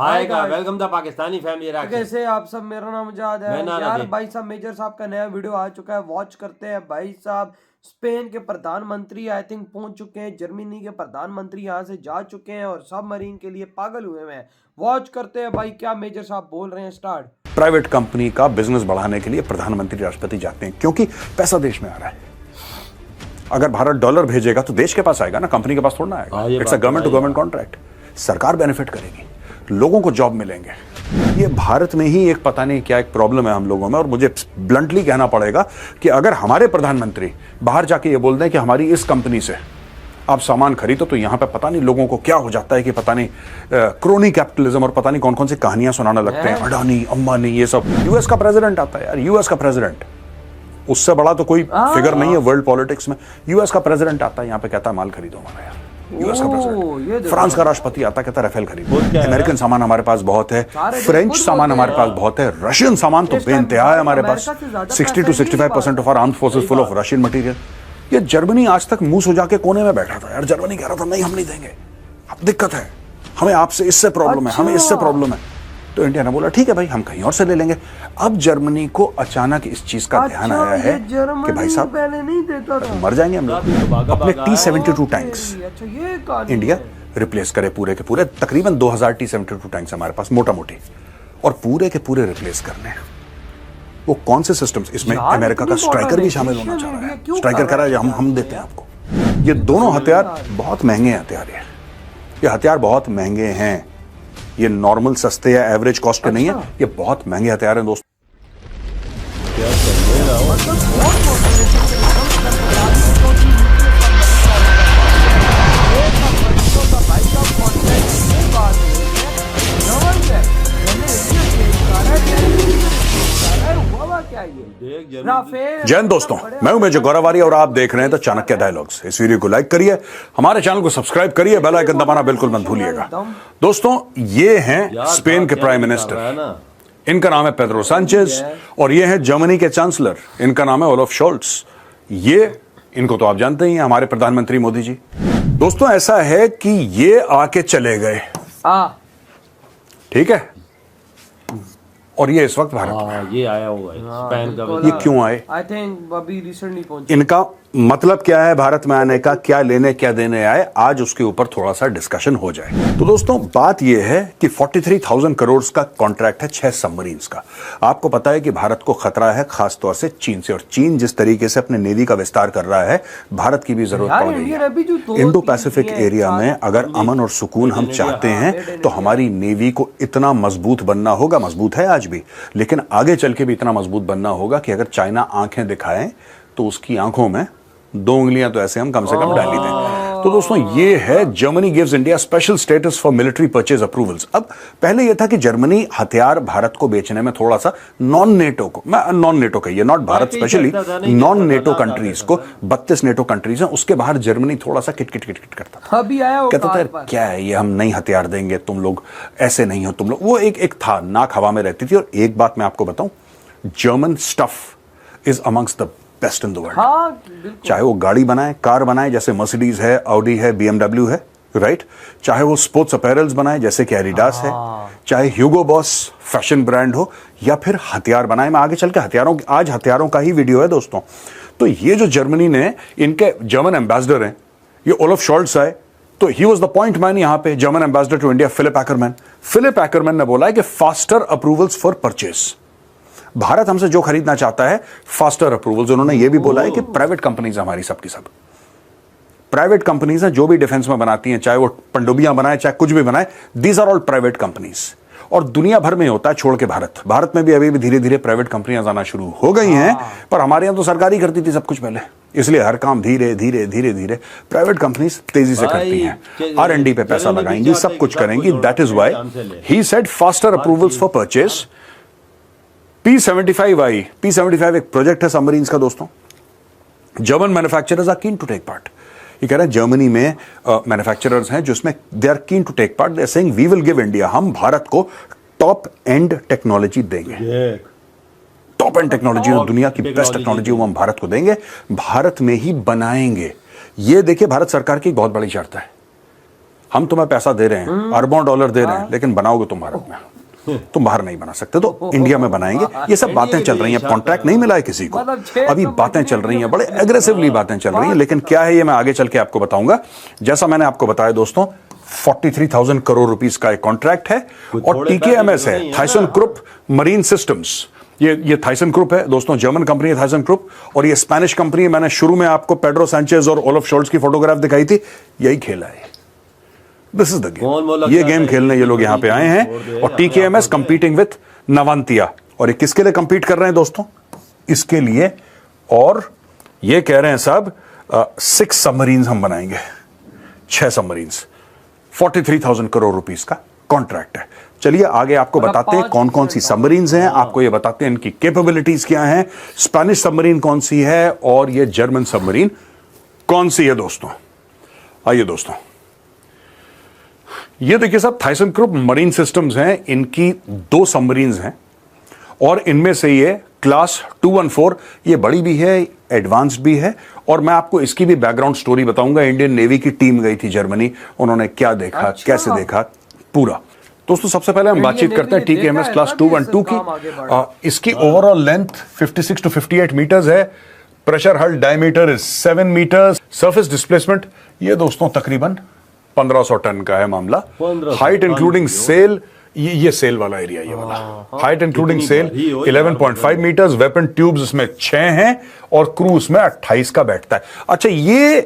हाय का welcome the Pakistani family. कैसे आप सब? मेरा नाम मुजाद है यार। भाई साहब मेजर साहब का नया वीडियो आ चुका है, वॉच करते हैं। भाई साहब स्पेन के प्रधानमंत्री आई थिंक पहुंच चुके हैं, जर्मनी के प्रधानमंत्री यहां से जा चुके हैं और सब मरीन के लिए पागल हुए हैं। वॉच करते हैं भाई क्या मेजर साहब बोल रहे हैं। स्टार्ट। प्राइवेट कंपनी का बिजनेस बढ़ाने के लिए प्रधानमंत्री राष्ट्रपति जाते हैं क्योंकि पैसा देश में आ रहा है। अगर भारत डॉलर भेजेगा तो देश के पास आएगा ना, कंपनी के पास थोड़ा ना आएगा। It's a government to government contract. सरकार बेनिफिट करेगी, लोगों को जॉब मिलेंगे। ये भारत में ही एक पता नहीं क्या एक प्रॉब्लम है हम लोगों में, और मुझे ब्लंटली कहना पड़ेगा कि अगर हमारे प्रधानमंत्री बाहर जाके ये बोल दें कि हमारी इस कंपनी से आप सामान खरीदो, तो यहां पे पता नहीं लोगों को क्या हो जाता है कि पता नहीं क्रोनी कैपिटलिज्म और पता नहीं कौन कौन सी कहानियां सुनाने लगते हैं। अडानी, अंबानी, ये सब। यूएस का प्रेसिडेंट आता है यार, यूएस का प्रेसिडेंट, उससे बड़ा तो कोई फिगर नहीं है वर्ल्ड पॉलिटिक्स में। यूएस का प्रेसिडेंट आता है यहां पे, कहता है माल खरीदो हमारा यार। यूएस का प्रेसिडेंट। फ्रांस का राष्ट्रपति आता, कहता है राफेल खरीदो। अमेरिकन सामान हमारे पास बहुत है, फ्रेंच सामान हमारे पास बहुत है, रशियन सामान तो बेइंतहा है हमारे पास। 60 to 65% of our armed forces full of Russian material. ये जर्मनी आज तक मुंह सुजा के कोने में बैठा था यार। जर्मनी कह रहा था नहीं हम नहीं देंगे, अब दिक्कत है हमें, आपसे इससे प्रॉब्लम है, हमें इससे प्रॉब्लम है। तो इंडिया ने बोला ठीक है भाई हम कहीं और से ले लेंगे। अब जर्मनी को अचानक इस चीज का ध्यान आया है कि भाई साहब पहले नहीं देता था, मर जाएंगे हम लोग। अपने T-72 टैंक्स इंडिया रिप्लेस करे पूरे के पूरे। तकरीबन 2000 T-72 टैंक्स हमारे पास मोटा मोटी, और पूरे के पूरे रिप्लेस करने। वो कौन से सिस्टम्स? इसमें अमेरिका का स्ट्राइकर भी शामिल होना चाह रहा है। स्ट्राइकर कह रहा है हम देते हैं आपको। ये दोनों हथियार बहुत महंगे हथियार है, ये हथियार बहुत महंगे हैं। ये नॉर्मल सस्ते या एवरेज कॉस्ट के नहीं है, ये बहुत महंगे हथियार हैं दोस्तों। जय हिंद दोस्तों, मैं हूं मेजर गौरवारी और आप देख रहे हैं द चाणक्य डायलॉग्स। इस वीडियो को लाइक करिए, हमारे चैनल को सब्सक्राइब करिए, बेल आइकन दबाना बिल्कुल मत भूलिएगा। दोस्तों ये हैं स्पेन के प्राइम मिनिस्टर, इनका नाम है पेड्रो सांचेज, और ये है जर्मनी के चांसलर, इनका नाम है ओलाफ शोल्ट्ज। ये इनको तो आप जानते ही हैं, हमारे प्रधानमंत्री मोदी जी। दोस्तों ऐसा है कि ये आके चले गए, ठीक है, और ये इस वक्त भारत में। ये आया हुआ है स्पेन का। ये क्यों आए? आई थिंक अभी रिसेंटली पहुंचे। इनका मतलब क्या है भारत में आने का, क्या लेने क्या देने आए, आज उसके ऊपर थोड़ा सा डिस्कशन हो जाए। तो दोस्तों बात यह है कि 43,000 करोड़ का कॉन्ट्रैक्ट है 6 सबमरीन्स का। आपको पता है कि भारत को खतरा है खासतौर से चीन से, और चीन जिस तरीके से अपने नेवी का विस्तार कर रहा है, भारत की भी जरूरत पड़ गई है। इंडो पैसिफिक एरिया में अगर अमन और सुकून हम चाहते हैं तो हमारी नेवी को इतना मजबूत बनना होगा, मजबूत है आज भी, लेकिन आगे चल के भी इतना मजबूत बनना होगा कि अगर चाइना आंखें दिखाए तो उसकी आंखों में 2 उंगलियां तो ऐसे हम कम से कम डाल ही दें। तो दोस्तों ये है Germany gives India special status for military purchase approvals. अब पहले यह था कि जर्मनी हथियार भारत को बेचने में थोड़ा सा नॉन नेटो को, नॉन नेटो कहिए, not Bharat specially, non NATO countries को, 32 नेटो कंट्रीज हैं उसके बाहर जर्मनी थोड़ा सा किट करता था। अभी आया कहता था क्या है ये, हम नहीं हथियार देंगे, तुम लोग ऐसे नहीं हो, तुम लोग, वो एक था, नाक हवा में रहती थी। और एक बात मैं आपको बताऊं, German stuff is amongst the best in the world. चाहे वो गाड़ी बनाए, कार बनाए जैसे मर्सिडीज है, ऑडी है, BMW है, राइट, चाहे वो स्पोर्ट्स अपैरल्स बनाए जैसे कि एडिडास है, चाहे ह्यूगो बॉस फैशन ब्रांड हो, या फिर हथियार बनाए। मैं आगे चल के आज हथियारों का ही वीडियो है दोस्तों। तो ये जो जर्मनी ने, इनके जर्मन एम्बेसडर हैं ये ओलाफ शोल्ट्ज आए, तो he was the point man यहां पे, German ambassador to India Philipp Ackermann. Philipp Ackermann ने बोला है कि faster approvals for purchase. Bharat हमसे जो खरीदना चाहता है फास्टर अप्रूवल्स। उन्होंने यह भी बोला है कि प्राइवेट कंपनीज हमारी सबकी सब प्राइवेट कंपनीज हैं, जो भी डिफेंस में बनाती हैं, चाहे वो पनडुब्बियां बनाए चाहे कुछ भी बनाए, these are all private companies. और दुनिया भर में होता है छोड़ के भारत में भी अभी भी धीरे धीरे प्राइवेट कंपनियां आना शुरू हो गई हैं, पर हमारे यहां तो सरकार ही करती थी सब कुछ पहले, इसलिए हर काम धीरे धीरे प्राइवेट कंपनीज तेजी से करती हैं। R&D पे पैसा लगाएंगी, सब कुछ करेंगी। That is why he said faster approvals for purchase. P-75 I, P-75 एक प्रोजेक्ट है सबमरीन्स का दोस्तों। German manufacturers are keen to take part. ये कह रहे हैं जर्मनी में मैन्युफैक्चरर्स हैं जो इसमें they are keen to take part. They are saying we will give India, हम भारत को टॉप एंड टेक्नोलॉजी देंगे। टॉप एंड टेक्नोलॉजी, दुनिया की बेस्ट टेक्नोलॉजी वो हम भारत को देंगे, भारत में ही बनाएंगे। ये देखिए भारत सरकार की बहुत बड़ी शर्त है। हम तुम्हें पैसा दे रहे हैं, अरबों डॉलर दे रहे हैं, लेकिन बनाओगे तुम भारत में, तुम बाहर नहीं बना सकते, तो इंडिया में बनाएंगे। ये सब बातें चल रही हैं, कॉन्ट्रैक्ट नहीं मिला है किसी को, अभी बातें चल रही हैं, बड़े एग्रेसिवली बातें चल रही हैं, लेकिन क्या है ये मैं आगे चल के आपको बताऊंगा। जैसा मैंने आपको बताया दोस्तों, 43,000 करोड़ रुपीस का एक कॉन्ट्रैक्ट है, और टीकेएमएस है, थाइसनक्रुप मरीन सिस्टम्स। ये थाइसनक्रुप है दोस्तों, जर्मन कंपनी है थाइसनक्रुप, और ये स्पेनिश कंपनी है। मैंने शुरू में आपको पेड्रो सैंचेज और ओलफ शोल्ट्स की फोटोग्राफ दिखाई थी, यही खेला है। दिस इज द गेम, ये गेम खेलने ये लोग यहां पे आए हैं। और टीकेएमएस कंपीटिंग विथ नवांतिया, और ये किसके लिए कंपीट कर रहे हैं दोस्तों? इसके लिए, और ये कह रहे हैं साहब 6 सबमरीन्स हम बनाएंगे, 6 सबमरीन्स, 43,000 करोड़ रुपीस का कॉन्ट्रैक्ट है। चलिए आगे आपको बताते हैं कौन कौन सी सबमरीन्स हैं, आपको ये बताते हैं इनकी कैपेबिलिटीज क्या हैं, स्पेनिश सबमरीन कौन सी है और ये जर्मन सबमरीन कौन सी है दोस्तों। आइए दोस्तों, ये देखिए साहब, थाइसनक्रुप मरीन सिस्टम्स हैं, इनकी 2 सबमरीन्स हैं, और इनमें से ये क्लास 214, ये बड़ी भी है, एडवांस्ड भी है, और मैं आपको इसकी भी बैकग्राउंड स्टोरी बताऊंगा। इंडियन नेवी की टीम गई थी जर्मनी, उन्होंने क्या देखा, अच्छा। कैसे देखा पूरा। दोस्तों सबसे पहले हम बातचीत करते हैं टीकेएमएस क्लास 212 की। इसकी ओवरऑल लेंथ 56 टू 58 मीटर्स है, pressure hull diameter is 7 metres, surface displacement ये दोस्तों तकरीबन 1500 टन का है मामला। हाइट इंक्लूडिंग सेल, ये सेल वाला एरिया, ये वाला height including sail 11.5 metres, weapon tubes इसमें 6 हैं, और क्रू इसमें 28 का बैठता है। अच्छा, ये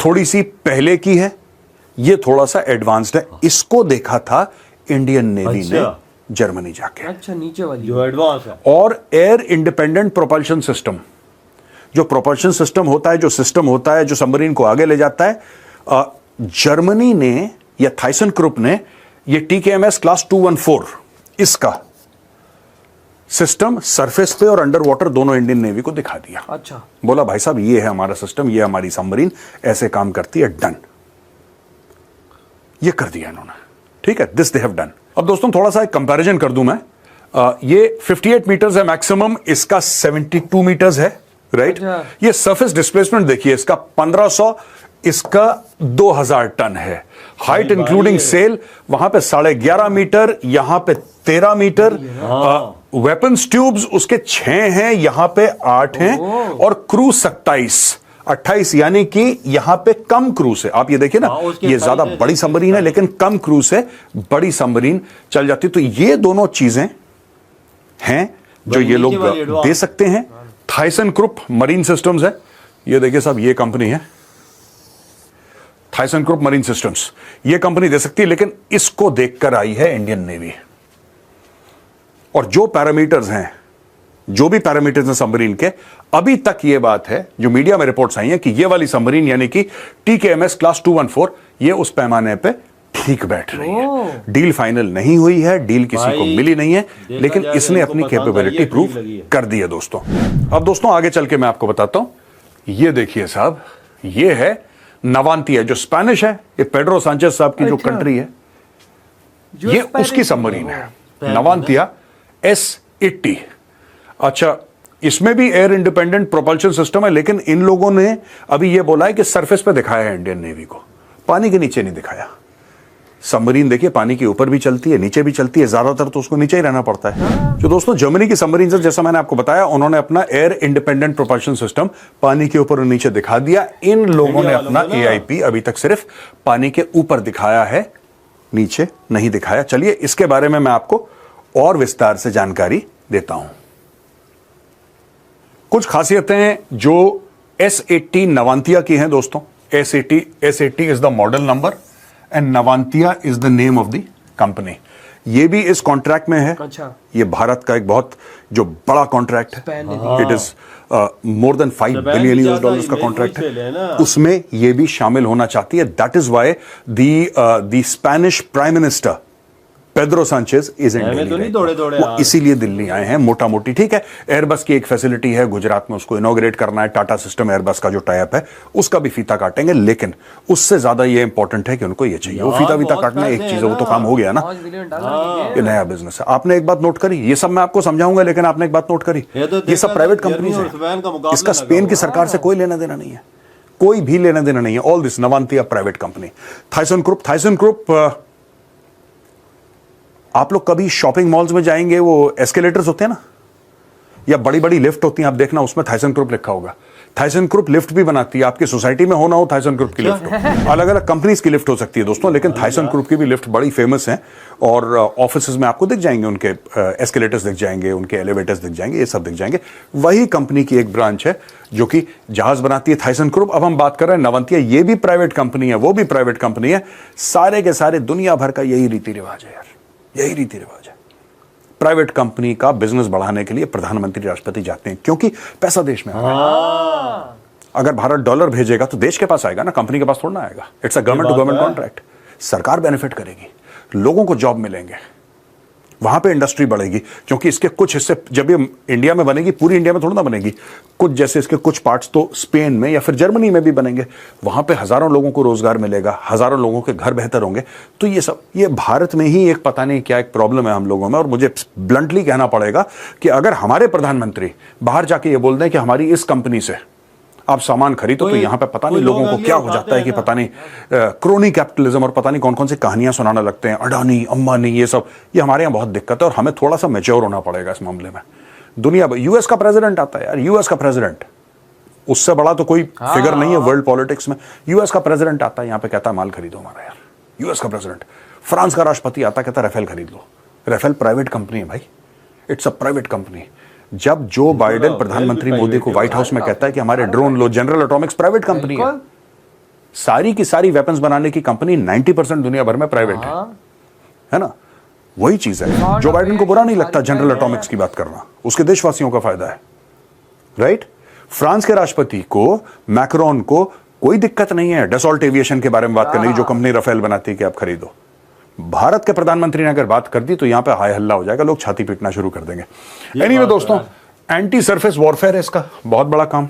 थोड़ी सी पहले की है, ये थोड़ा सा एडवांस्ड है। इसको देखा था इंडियन नेवी ने जर्मनी जाके। अच्छा, नीचे वाली जो एडवांस है। और एयर इंडिपेंडेंट प्रोपल्शन सिस्टम, जो प्रोपल्शन सिस्टम होता है, जो सिस्टम होता है जो सबमरीन को आगे ले जाता है, जर्मनी ने या थाइसनक्रुप ने ये टीकेएमएस क्लास 214 इसका सिस्टम सरफेस पे और अंडर वाटर दोनों इंडियन नेवी को दिखा दिया। अच्छा, बोला भाई साहब ये है हमारा सिस्टम, ये हमारी सबमरीन ऐसे काम करती है, डन। ये कर दिया इन्होंने, ठीक है, दिस दे हैव डन। अब दोस्तों थोड़ा सा एक कंपैरिजन कर दूं मैं, ये 58 मीटर्स है मैक्सिमम, इसका 72 मीटर्स है, राइट। ये सरफेस डिस्प्लेसमेंट देखिए, इसका 1500, इसका 2000 टन है। हाइट इंक्लूडिंग सेल वहां पे 11.5 मीटर, यहां पे 13 मीटर। वेपन्स ट्यूब्स उसके 6 हैं, यहां पे 8 हैं, और क्रू 28, यानी कि यहां पे कम क्रू से, आप ये देखिए ना, ये ज्यादा बड़ी सबमरीन है लेकिन कम क्रू से बड़ी सबमरीन चल जाती है। तो ये दोनों चीजें हैं जो ये लोग दे सकते हैं। थाइसनक्रुप मरीन सिस्टम्स है, ये देखिए साहब, ये कंपनी है थाइसनक्रुप मरीन सिस्टम्स, ये कंपनी दे सकती है, लेकिन इसको देखकर आई है इंडियन नेवी। और जो पैरामीटर्स हैं, जो भी पैरामीटर्स हैं सबमरीन के, अभी तक ये बात है जो मीडिया में रिपोर्ट्स आई हैं कि ये वाली सबमरीन यानी कि टीकेएमएस क्लास 214 ये उस पैमाने पे ठीक बैठ रही है। डील फाइनल नहीं हुई है, डील किसी को मिली नहीं है, लेकिन इसने अपनी कैपेबिलिटी प्रूव कर दी है दोस्तों। अब दोस्तों आगे चल के मैं आपको बताता हूं, ये देखिए साहब, ये है नवांतिया, जो स्पेनिश है, ये पेड्रो सांचेज साहब की जो कंट्री है, ये उसकी सबमरीन है नवांतिया S80। अच्छा, इसमें भी एयर इंडिपेंडेंट प्रोपल्शन सिस्टम है, लेकिन इन लोगों ने अभी ये बोला है कि सरफेस पे दिखाया है इंडियन नेवी को, पानी के नीचे नहीं दिखाया। सबमरीन देखिए पानी के ऊपर भी चलती है, नीचे भी चलती है, ज्यादातर तो उसको नीचे ही रहना पड़ता है। जो दोस्तों जर्मनी की सबमरीन से, जैसा मैंने आपको बताया, उन्होंने अपना एयर इंडिपेंडेंट प्रोपल्शन सिस्टम पानी के ऊपर और नीचे दिखा दिया। इन लोगों ने अपना AIP अभी तक सिर्फ पानी के ऊपर दिखाया है, नीचे नहीं दिखाया। चलिए इसके बारे में मैं आपको और विस्तार से जानकारी देता हूं। कुछ खासियतें जो S80 नवांतिया की हैं दोस्तों। S80 is the model number and Navantia is the name of the company. ये भी इस कॉन्ट्रैक्ट में है। अच्छा, ये भारत का एक बहुत जो बड़ा कॉन्ट्रैक्ट है, it is more than $5 billion का कॉन्ट्रैक्ट है, उसमें ये भी शामिल होना चाहती है। That is why the Spanish prime minister Pedro Sanchez is in Delhi, वो इसीलिए दिल्ली आए हैं मोटा मोटी, ठीक है। एयरबस की एक फैसिलिटी है गुजरात में, उसको इनॉग्रेट करना है। टाटा सिस्टम एयरबस का जो टाई अप है उसका भी फीता काटेंगे, लेकिन उससे ज्यादा ये इंपॉर्टेंट है कि उनको ये चाहिए। वो फीता वीता काटना एक चीज है, वो तो काम हो गया ना, ये नया बिजनेस है। आपने एक बात नोट करी, ये सब मैं आपको समझाऊंगा, लेकिन आपने एक बात नोट करी, ये सब प्राइवेट कंपनीज है, इसका स्पेन की सरकार से कोई लेना देना नहीं है, कोई भी लेना देना नहीं है। All this Navantia private company, Thyssen group. आप लोग कभी शॉपिंग मॉल्स में जाएंगे, वो एस्केलेटर्स होते हैं ना, या बड़ी बड़ी लिफ्ट होती हैं, आप देखना उसमें थाइसन ग्रुप लिखा होगा। थाइसन ग्रुप लिफ्ट भी बनाती है, आपकी सोसाइटी में हो ना हो थाइसन ग्रुप की लिफ्ट हो, अलग अलग कंपनीज की लिफ्ट हो सकती है दोस्तों, लेकिन थाइसन ग्रुप की भी लिफ्ट बड़ी फेमस है। और ऑफिसेज में आपको दिख जाएंगे उनके एस्केलेटर्स दिख जाएंगे, उनके एलिवेटर्स दिख जाएंगे, ये सब दिख जाएंगे। वही कंपनी की एक ब्रांच है जो कि जहाज बनाती है, थाइसन ग्रुप। अब हम बात कर रहे हैं नवंतिया, ये भी प्राइवेट कंपनी है, वो भी प्राइवेट कंपनी है। सारे के सारे दुनिया भर का यही रीति रिवाज है यार, यही रीति रिवाज है। प्राइवेट कंपनी का बिजनेस बढ़ाने के लिए प्रधानमंत्री राष्ट्रपति जाते हैं, क्योंकि पैसा देश में आएगा। अगर भारत डॉलर भेजेगा तो देश के पास आएगा ना, कंपनी के पास थोड़ा ना आएगा। It's a government to government contract. सरकार बेनिफिट करेगी, लोगों को जॉब मिलेंगे, वहां पे इंडस्ट्री बढ़ेगी, क्योंकि इसके कुछ हिस्से जब ये इंडिया में बनेगी, पूरी इंडिया में थोड़ा ना बनेगी, कुछ जैसे इसके कुछ पार्ट्स तो स्पेन में या फिर जर्मनी में भी बनेंगे। वहां पे हजारों लोगों को रोजगार मिलेगा, हजारों लोगों के घर बेहतर होंगे। तो ये सब, ये भारत में ही एक पता नहीं क्या एक प्रॉब्लम है हम लोगों में। और मुझे ब्लंटली कहना पड़ेगा कि अगर हमारे प्रधानमंत्री बाहर जाके ये बोल दें कि हमारी इस कंपनी से आप सामान खरीदो, तो यहां पे पता नहीं लोगों को क्या हो जाता है कि पता नहीं क्रोनी कैपिटलिज्म और पता नहीं कौन कौन सी कहानियां सुनाने लगते हैं, अडानी अंबानी ये सब। ये हमारे यहां बहुत दिक्कत है और हमें थोड़ा सा मैच्योर होना पड़ेगा इस मामले में। दुनिया यूएस का प्रेसिडेंट आता है यार, यूएस का प्रेसिडेंट, उससे बड़ा तो कोई फिगर नहीं है वर्ल्ड पॉलिटिक्स में। यूएस का प्रेसिडेंट आता है यहां पे, कहता है माल खरीदो हमारा यार। यूएस का प्रेसिडेंट। फ्रांस का राष्ट्रपति आता है, कहता है राफेल खरीद लो। राफेल प्राइवेट कंपनी है भाई, इट्स अ प्राइवेट कंपनी। जब जो बाइडेन प्रधानमंत्री मोदी को व्हाइट हाउस में कहता है कि हमारे ड्रोन लो, जनरल एटॉमिक्स प्राइवेट कंपनी है। सारी की सारी वेपन्स बनाने की कंपनी 90% दुनिया भर में प्राइवेट है ना। वही चीज है, जो बाइडेन को बुरा नहीं लगता जनरल एटॉमिक्स की बात करना, उसके देशवासियों का फायदा है, राइट। फ्रांस के राष्ट्रपति को, मैक्रोन को कोई दिक्कत नहीं है डसॉल्ट एविएशन के बारे में बात करने की, जो कंपनी राफेल बनाती है कि आप खरीदो। भारत के प्रधानमंत्री ने अगर बात कर दी तो यहां पे हाय हल्ला हो जाएगा, लोग छाती पीटना शुरू कर देंगे। एनीवे दोस्तों, एंटी सरफेस वॉरफेयर है इसका बहुत बड़ा काम।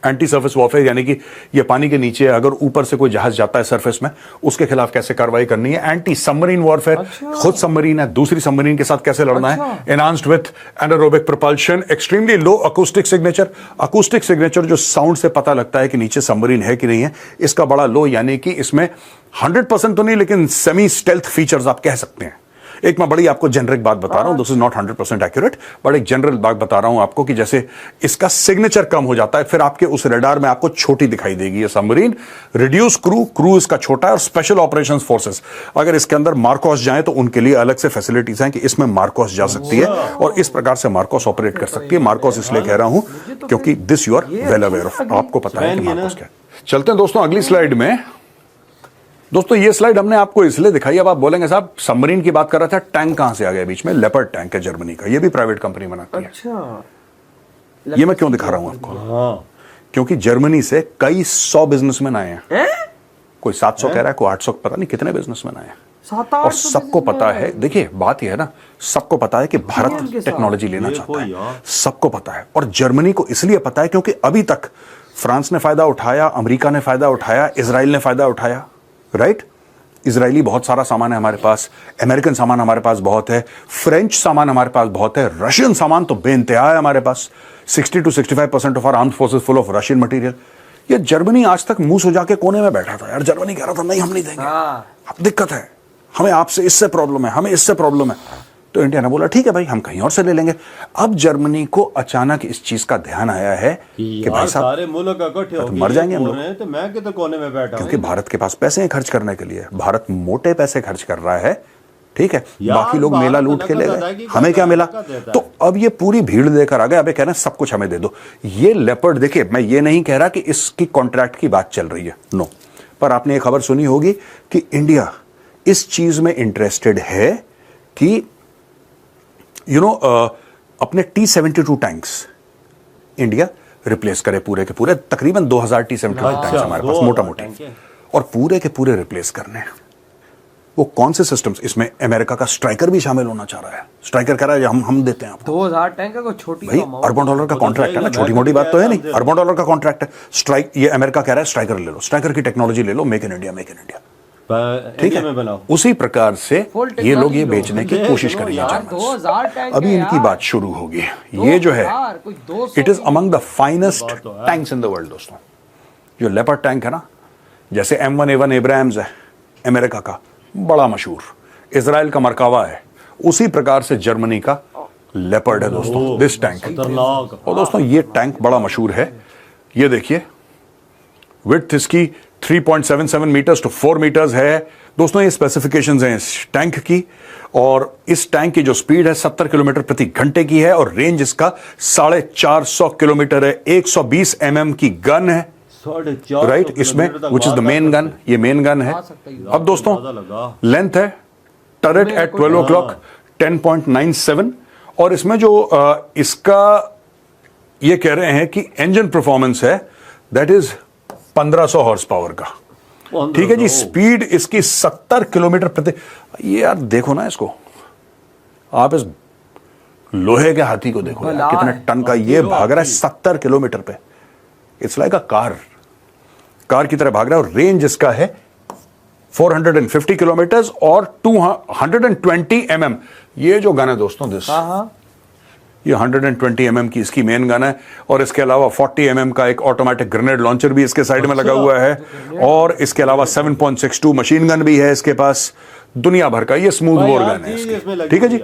एंटी सरफेस वॉरफेयर यानी कि ये पानी के नीचे अगर ऊपर से कोई जहाज जाता है सरफेस में, उसके खिलाफ कैसे कार्रवाई करनी है। एंटी सबमरीन वॉरफेयर, खुद सबमरीन है, दूसरी सबमरीन के साथ कैसे लड़ना है। Enhanced with anaerobic propulsion, extremely low acoustic signature. Acoustic signature जो साउंड से पता लगता है कि नीचे सबमरीन है कि नहीं है, इसका बड़ा लो, यानी कि इसमें 100% तो नहीं लेकिन सेमी स्टेल्थ फीचर्स आप कह सकते हैं। एक मैं बड़ी आपको जेनरिक बात बता रहा हूं, this is not 100% accurate, but एक जनरल बात बता रहा हूं आपको कि जैसे इसका सिग्नेचर कम हो जाता है, फिर आपके उस रडार में आपको छोटी दिखाई देगी ये सबमरीन। रिड्यूस क्रू इसका छोटा है। और स्पेशल ऑपरेशंस फोर्सेस, अगर इसके अंदर मार्कोस जाए तो उनके लिए अलग से फैसिलिटीज हैं कि इसमें मार्कोस जा सकती है और इस प्रकार से मार्कोस ऑपरेट कर सकती है। मार्कोस इसलिए कह रहा हूं क्योंकि this you are well aware of, आपको पता है कि मार्कोस क्या है। चलते हैं दोस्तों अगली स्लाइड में। दोस्तों ये स्लाइड हमने आपको इसलिए दिखाई, अब आप बोलेंगे साहब सबमरीन की बात कर रहा था, टैंक कहां से आ गया बीच में। लेपर्ड टैंक है जर्मनी का, ये भी प्राइवेट कंपनी बनाती है। अच्छा, ये मैं क्यों दिखा रहा हूं आपको, क्योंकि जर्मनी से कई 100 बिजनेसमैन आए हैं। कोई 700 कह रहा है, कोई 800, पता नहीं कितने बिजनेसमैन आए हैं। और सबको पता है, देखिए बात यह है ना, सबको पता है कि भारत टेक्नोलॉजी लेना चाहता है, सबको पता है। और जर्मनी को इसलिए पता है क्योंकि अभी तक फ्रांस ने फायदा उठाया, अमेरिका ने फायदा उठाया, इजराइल ने फायदा उठाया, राइट। इजरायली बहुत सारा सामान है हमारे पास, अमेरिकन सामान हमारे पास बहुत है, फ्रेंच सामान हमारे पास बहुत है, रशियन सामान तो बेइंतहा है हमारे पास। 60 to 65% of our armed forces full of Russian material. ये जर्मनी आज तक मुंह सुजा के कोने में बैठा था यार। जर्मनी कह रहा था नहीं हम नहीं देंगे, अब दिक्कत है, हमें आपसे इससे प्रॉब्लम है, हमें इससे प्रॉब्लम है। तो इंडिया ने बोला ठीक है भाई, हम कहीं और से ले लेंगे। अब जर्मनी को अचानक इस चीज का ध्यान आया है कि भाई साहब सारे मुल्क इकट्ठे हो मर जाएंगे हम लोग, तो मैं किधर कोने में बैठा हूं, क्योंकि भारत के पास पैसे हैं खर्च करने के लिए। भारत मोटे पैसे खर्च कर रहा है, ठीक है, बाकी लोग मेला लूट के ले गए, हमें क्या मिला। तो अब ये पूरी भीड़ लेकर आ गए, अबे कह रहे हैं सब कुछ हमें दे दो। ये लेपर्ड, देखिए मैं ये नहीं कह रहा कि इसकी कॉन्ट्रैक्ट की बात चल रही है, नो, पर आपने ये खबर सुनी होगी कि इंडिया इस चीज में इंटरेस्टेड है कि अपने T-72 टैंक्स इंडिया रिप्लेस करे पूरे के पूरे। तकरीबन 2000 T-72 टैंक्स हमारे पास मोटा मोटी, और पूरे के पूरे रिप्लेस करने हैं। वो कौन से सिस्टम्स, इसमें अमेरिका का स्ट्राइकर भी शामिल होना चाह रहा है। स्ट्राइकर कह रहा है हम देते हैं आपको 2000 टैंक का, छोटी भाई अरबों डॉलर का कॉन्ट्रैक्ट है ना, छोटी मोटी बात तो है नहीं, अरबों डॉलर का कॉन्ट्रैक्ट है। स्ट्राइक, ये अमेरिका कह रहा है स्ट्राइकर ले लो, स्ट्राइकर की टेक्नोलॉजी ले लो, make in India, make in India, ठीक है। उसी प्रकार से ये लोग ये बेचने की कोशिश करेंगे। अभी इनकी बात शुरू होगी। ये जो है, it is among the finest tanks in the world दोस्तों। जो लेपर्ड टैंक है ना, जैसे M1A1 एब्राहम्स है अमेरिका का, बड़ा मशहूर, इजराइल का मरकावा है, उसी प्रकार से जर्मनी का लेपर्ड है दोस्तों दिस टैंक। और दोस्तों ये टैंक बड़ा मशहूर है। ये देखिए विड्थ इसकी 3.77 मीटर्स टू 4 मीटर्स है दोस्तों। ये स्पेसिफिकेशंस हैं इस टैंक की, और इस टैंक की जो स्पीड है 70 किलोमीटर प्रति घंटे की है, और रेंज इसका 450 किलोमीटर है। 120 mm की गन है, राइट, इसमें which is the main gun, ये मेन गन है। अब दोस्तों लेंथ है टरेट एट 12 o'clock 10.97, और इसमें जो इसका ये कह रहे हैं कि इंजन परफॉर्मेंस है दैट इज 1500 हॉर्स पावर का, ठीक है जी। स्पीड इसकी 70 किलोमीटर प्रति, ये यार देखो ना इसको, आप इस लोहे के हाथी को देखो यार, कितने टन का ये भाग रहा है 70 किलोमीटर पे। इट्स लाइक अ कार की तरह भाग रहा है। और रेंज इसका है 450 किलोमीटर और 220 mm। ये जो गन है दोस्तों ये 120 mm की इसकी मेन गन है, और इसके अलावा 40 mm का एक ऑटोमेटिक ग्रेनेड लॉन्चर भी इसके साइड में लगा हुआ है, और इसके अलावा 7.62 मशीन गन भी है इसके पास, दुनिया भर का ये स्मूथ बोर गन है इसकी, ठीक है जी।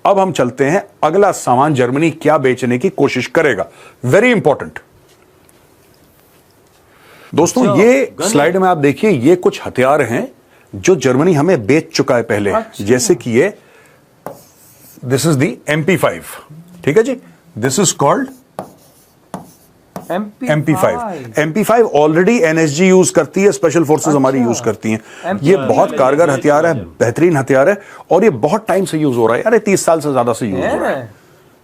अब हम चलते हैं, अगला सामान जर्मनी क्या बेचने की कोशिश करेगा, वेरी इंपॉर्टेंट दोस्तों। ये स्लाइड में आप देखिए, ये कुछ हथियार हैं जो जर्मनी हमें बेच चुका है पहले, जैसे कि ये दिस इज दी MP5, ठीक है जी। This is called MP5 already NSG use करती है, स्पेशल फोर्सेस हमारी यूज करती हैं। ये बहुत कारगर हथियार है, बेहतरीन हथियार है, और ये बहुत टाइम से यूज हो रहा है यार, 30 साल से ज्यादा से यूज हो रहा है।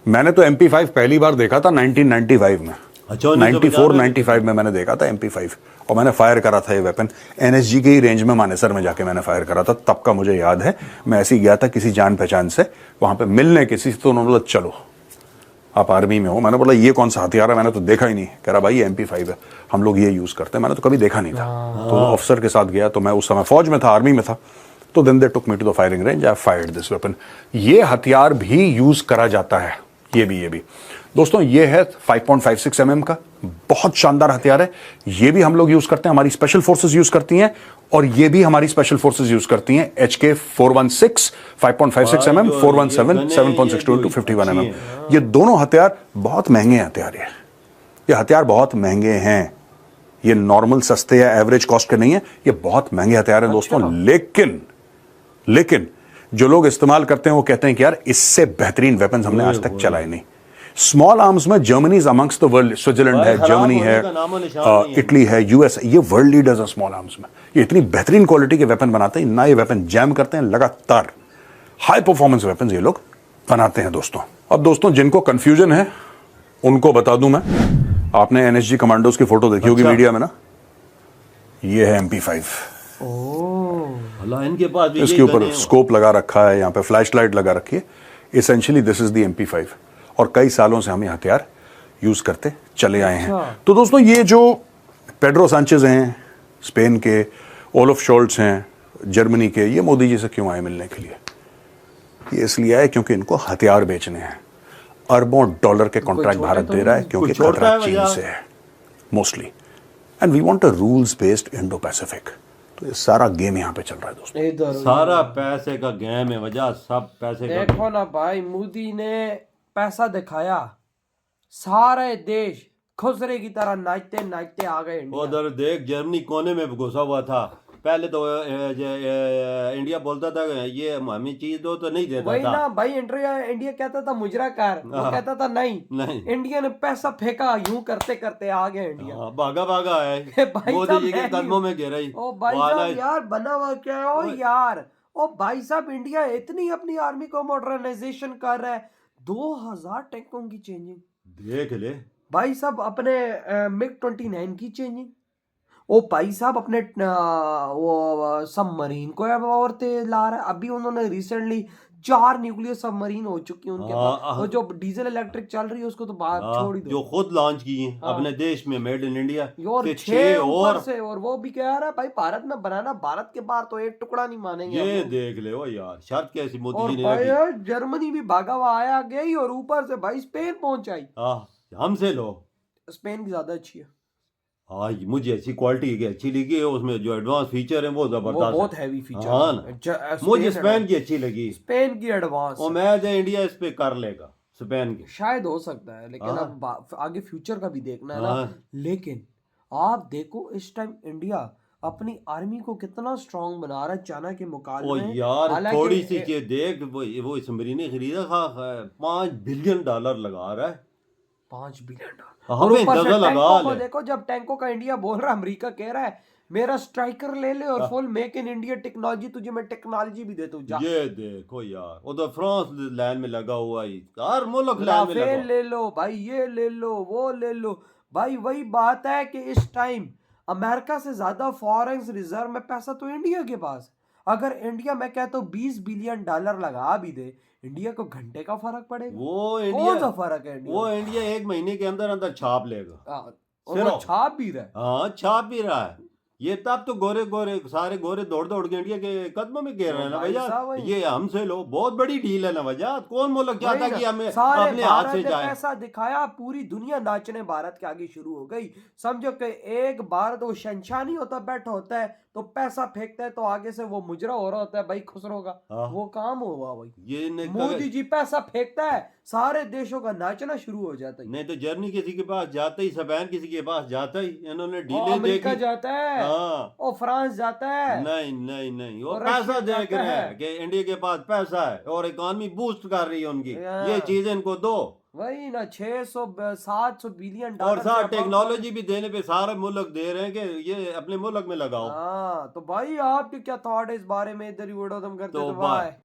मैंने तो MP5 पहली बार देखा था 1995 में, 94-95 में मैंने देखा था MP5, और मैंने फायर करा था ये वेपन NSG के ही रेंज में मानेसर में जाके मैंने फायर करा था। तब का मुझे याद है, मैं ऐसे ही गया था किसी जान पहचान से वहां पे मिलने किसी से, तो उन्होंने बोला चलो आप आर्मी में हो। मैंने बोला ये कौन सा हथियार है, मैंने तो देखा ही नहीं। कह रहा भाई MP5 है, हम लोग ये यूज करते हैं। मैंने तो कभी देखा नहीं था। तो ऑफिसर के साथ गया, तो मैं उस समय फौज में था, आर्मी में था, तो then they took me to the firing range, I fired this weapon. ये हथियार भी यूज करा जाता है, ये भी दोस्तों। ये है 5.56 mm का, बहुत शानदार हथियार है। ये भी हम लोग यूज करते हैं, हमारी स्पेशल फोर्सेस यूज करती हैं, और ये भी हमारी स्पेशल फोर्सेस यूज करती हैं। HK416 5.56 mm, 417 7.62 to 51 mm। ये दोनों हथियार बहुत महंगे हथियार हैं। ये हथियार बहुत महंगे हैं, ये नॉर्मल सस्ते या एवरेज कॉस्ट के नहीं है, ये बहुत महंगे हथियार हैं दोस्तों। लेकिन जो लोग इस्तेमाल करते हैं वो कहते हैं कि यार इससे बेहतरीन वेपन्स हमने आज तक चलाए नहीं। स्मॉल आर्म्स में Germany is amongst the world, Switzerland है, जर्मनी है, इटली है, US है, ये वर्ल्ड लीडर्स हैं स्मॉल आर्म्स में। ये इतनी बेहतरीन क्वालिटी के वेपन बनाते हैं ना, ये वेपन जैम करते हैं लगातार, हाई परफॉर्मेंस वेपन ये लोग बनाते हैं दोस्तों। अब दोस्तों जिनको कंफ्यूजन है उनको बता दूं मैं, आपने NSG कमांडोज की फोटो देखी होगी मीडिया में ना, ये है MP5। इनके पास भी इसके ऊपर स्कोप लगा रखा है, यहाँ पे फ्लैश लाइट लगा रखी है। Essentially this is the MP5, और कई सालों से हम ये हथियार यूज करते चले आए हैं। तो दोस्तों ये जो पेड्रो सांचेज हैं स्पेन के, ओलफ शोल्ट्स हैं जर्मनी के, ये मोदी जी से क्यों आए मिलने के लिए? ये इसलिए आए क्योंकि इनको हथियार बेचने हैं। अरबों डॉलर के कॉन्ट्रैक्ट भारत दे रहा है, क्योंकि खतरा चीन से है mostly, and we want a rules based Indo Pacific. तो ये सारा गेम यहाँ पे चल रहा है दोस्तों, सारा पैसे का गेम है, वजह सब पैसे का। देखो ना भाई, मोदी ने पैसा दिखाया, सारे देश खुसरे की तरह नाचते नाचते आ गए इंडिया। उधर देख, जर्मनी कोने में घुसा हुआ था। पहले तो इंडिया बोलता था ये हमें चीज दो, तो नहीं देता वही था ना भाई। इंडिया कहता था मुजरा कार, वो कहता था नहीं। इंडिया ने पैसा फेंका, यूं करते करते आ गया इंडिया। भागा है मोदी जी के कदमों में गिरा ही। ओ भाई साहब यार, बना हुआ क्या है? ओ यार, ओ भाई साहब, इंडिया इतनी अपनी आर्मी को मॉडर्नाइजेशन कर रहा है, 2000 टैंकों की चेंजिंग देख ले भाई साहब, अपने MiG-29 की चेंजिंग। ओ भाई साहब, अपने वो सबमरीन को और तेज ला रहा है। अभी उन्होंने रिसेंटली 4 न्यूक्लियर सबमरीन हो चुकी है उनके पास, और जो डीजल इलेक्ट्रिक चल रही है उसको तो बात छोड़ ही दो, जो खुद लॉन्च की है अपने देश में, मेड इन इंडिया। और 6 ऊपर से, और वो भी कह रहा है भाई भारत में बनाना, भारत के बाहर तो एक टुकड़ा नहीं मानेंगे। ये देख ले वो यार, शर्त कैसी मोदी जी ने रखी। भाई जर्मनी भी भागा हुआ आया गई, और ऊपर से भाई स्पेन पहुंच आई। हमसे लो, स्पेन की ज्यादा अच्छी है। हाँ मुझे ऐसी क्वालिटी की अच्छी लगी है, उसमें जो एडवांस फीचर है वो वो जबरदस्त बहुत है। हैवी फीचर हाँ है। ना, मुझे स्पेन की अच्छी लगी। स्पेन की एडवांस और मैं जो इंडिया इस पे कर लेगा स्पेन की। शायद हो सकता है, लेकिन हाँ। अब आगे फ्यूचर का भी देखना है ना। हाँ। लेकिन आप देखो इस टाइम इंडिया अपनी आर्मी को कितना स्ट्रांग बना रहा है चाइना के ओ मुकाबले में। यार हालांकि थोड़ी सी चीज देख, वो सबमरीन खरीदा था, $5 बिलियन लगा रहा है। 5 बिलियन डॉलर। हाँ और भाई, ऊपर से अंदाजा लगा टैंकों को ले। देखो, जब टैंकों का इंडिया बोल रहा है, अमेरिका कह रहा है मेरा स्ट्राइकर ले ले और full make in India technology, तुझे मैं टेक्नोलॉजी भी देता हूँ, जा ये देखो यार, उधर फ्रांस लाइन में लगा हुआ है, हर मुल्क लाइन में राफेल लगा। ले लो भाई, ये ले लो, वो ले लो भाई। वही बात है कि इस टाइम अमेरिका से ज्यादा फॉरेन रिजर्व में पैसा तो इंडिया के पास। अगर इंडिया, मैं कहता हूँ, $20 बिलियन लगा भी दे, इंडिया को घंटे का फर्क पड़ेगा। वो कौन सा इंडिया, फर्क है इंडिया वो में? इंडिया 1 महीने के अंदर अंदर छाप लेगा। और वो छाप भी रहा है। हाँ छाप भी रहा है। ये तब तो गोरे गोरे सारे गोरे दौड़ दौड़ के इंडिया के कदमों में गिर रहे हैं ना भाई भैया। साहब, वही। ये हमसे लो, बहुत बड़ी डील है ना भैया। कौन मुल्क चाहता वही ना, कि हमें सारे अपने हाथ भारत से ने जाए। पैसा दिखाया, पूरी दुनिया नाचने भारत के आगे शुरू हो गई। समझो कि एक भारत वो शहंशाह नहीं होता, बैठा होता है तो पैसा फेंकता है तो आगे से वो मुजरा हो रहा होता है भाई खुसरो का। हाँ। वो काम हुआ भाई। ये नहीं मोदी जी पैसा फेंकता है, सारे देशों का नाचना शुरू हो जाता है। नहीं तो जर्मनी किसी के पास जाता ही, स्पेन किसी के पास जाता ही, इन्होंने और डीलें अमेरिका देखी। जाता है, हाँ। और फ्रांस जाता है। नहीं नहीं नहीं, वो और पैसा रशिया देख जाता रहे है। हैं कि इंडिया के पास पैसा है और इकॉनमी बूस्ट कर रही है उनकी। हाँ। ये चीजें इनको दो। वही ना, 600-700 बिलियन और डॉलर साथ टेक्नोलॉजी भी देने पे सारे मुल्क दे रहे हैं कि ये अपने मुल्क में लगाओ। हाँ, तो भाई आपके क्या थॉट है इस बारे में? इधर ही वीडियो खत्म करते तो तो बाय। बाय।